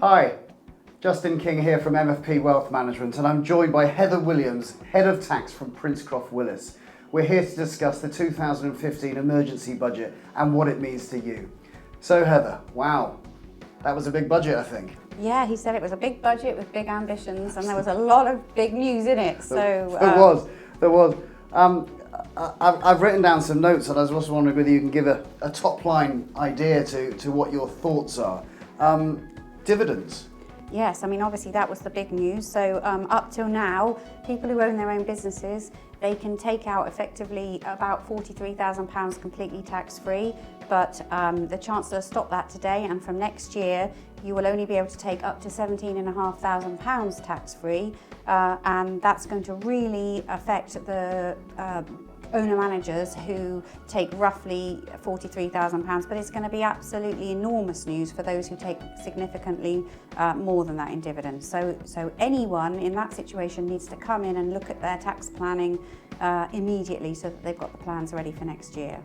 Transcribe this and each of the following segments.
Hi, Justin King here from MFP Wealth Management, and I'm joined by Heather Williams, Head of Tax from Princecroft Willis. We're here to discuss the 2015 emergency budget and what it means to you. So Heather, wow, that was a big budget, I think. Yeah, he said it was a big budget with big ambitions, and there was a lot of big news in it. So There was. I've written down some notes, and I was also wondering whether you can give a top line idea to what your thoughts are. Dividends. Yes, I mean, obviously that was the big news. So up till now, people who own their own businesses, they can take out effectively about £43,000 completely tax-free, but the Chancellor stopped that today, and from next year, you will only be able to take up to £17,500 tax-free, and that's going to really affect the owner-managers who take roughly £43,000, but it's going to be absolutely enormous news for those who take significantly more than that in dividends. So anyone in that situation needs to come in and look at their tax planning immediately so that they've got the plans ready for next year.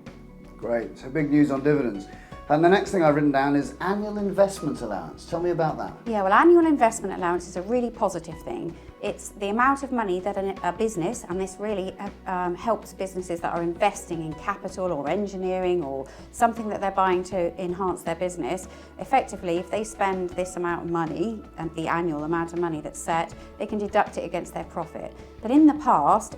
Great, so big news on dividends. And the next thing I've written down is annual investment allowance. Tell me about that. Yeah, well, annual investment allowance is a really positive thing. It's the amount of money that a business, and this really helps businesses that are investing in capital or engineering or something that they're buying to enhance their business. Effectively, if they spend this amount of money, and the annual amount of money that's set, they can deduct it against their profit. But in the past,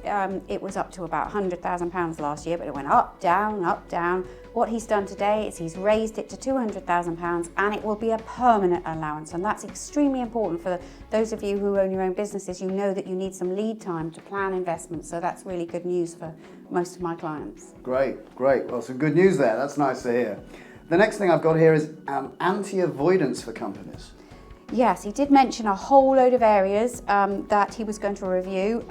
it was up to about £100,000 last year, but it went up, down, up, down. What he's done today is he's raised it to £200,000, and it will be a permanent allowance, and that's extremely important for those of you who own your own businesses. You know that you need some lead time to plan investments, so that's really good news for most of my clients. Great. Well, some good news there. That's nice to hear. The next thing I've got here is anti-avoidance for companies. Yes, he did mention a whole load of areas that he was going to review.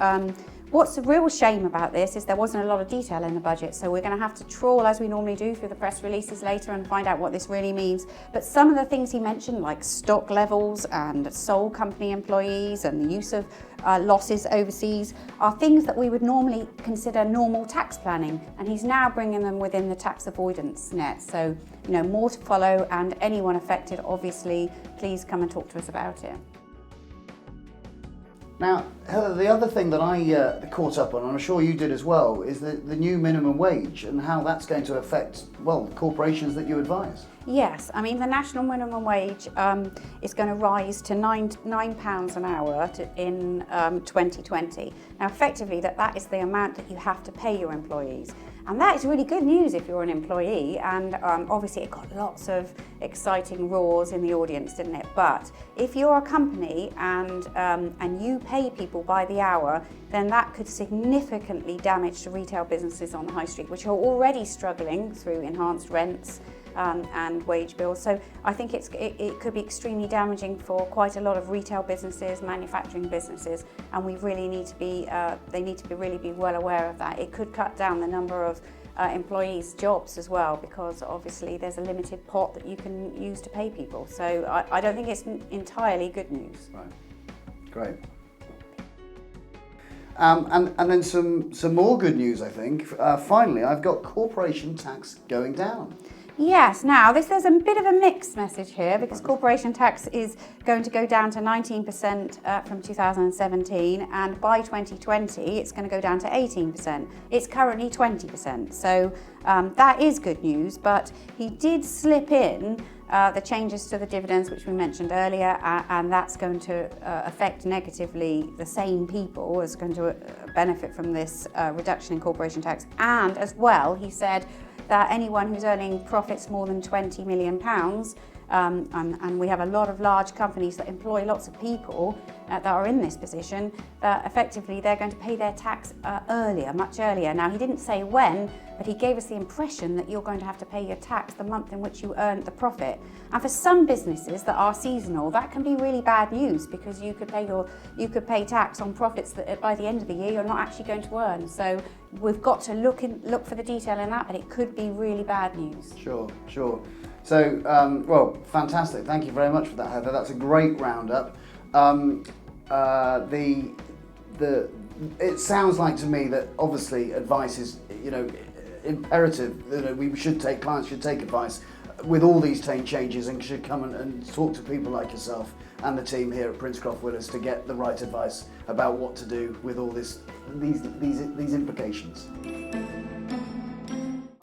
What's a real shame about this is there wasn't a lot of detail in the budget, so we're going to have to trawl, as we normally do, through the press releases later and find out what this really means. But some of the things he mentioned, like stock levels and sole company employees and the use of losses overseas, are things that we would normally consider normal tax planning, and he's now bringing them within the tax avoidance net. So, more to follow, and anyone affected, obviously, please come and talk to us about it. Now, Heather, the other thing that I caught up on, and I'm sure you did as well, is the new minimum wage and how that's going to affect, corporations that you advise. Yes, I mean the national minimum wage is going to rise to £9 an hour in 2020. Now, effectively, that is the amount that you have to pay your employees. And that is really good news if you're an employee, and obviously it got lots of exciting roars in the audience, didn't it? But if you're a company and you pay people by the hour, then that could significantly damage the retail businesses on the high street, which are already struggling through enhanced rents and wage bills. So I think it could be extremely damaging for quite a lot of retail businesses, manufacturing businesses, and we really need to be really be well aware of that. It could cut down the number of employees' jobs as well, because obviously there's a limited pot that you can use to pay people. So I don't think it's entirely good news. Right. Great. And then some more good news, I think. Finally, I've got corporation tax going down. Yes, now there's a bit of a mixed message here, because corporation tax is going to go down to 19% from 2017, and by 2020 it's going to go down to 18%. It's currently 20%, so that is good news, but he did slip in the changes to the dividends, which we mentioned earlier, and that's going to affect negatively the same people as going to benefit from this reduction in corporation tax. And as well, he said that anyone who's earning profits more than £20 million, and we have a lot of large companies that employ lots of people that are in this position, that effectively they're going to pay their tax much earlier. Now, he didn't say when, but he gave us the impression that you're going to have to pay your tax the month in which you earned the profit. And for some businesses that are seasonal, that can be really bad news, because you could pay tax on profits that by the end of the year you're not actually going to earn. So we've got to look for the detail in that, but it could be really bad news. Sure. So, fantastic. Thank you very much for that, Heather. That's a great roundup. It sounds like to me that obviously advice is, imperative. Clients should take advice with all these changes and should come and talk to people like yourself and the team here at Princecroft Willis to get the right advice about what to do with all these implications.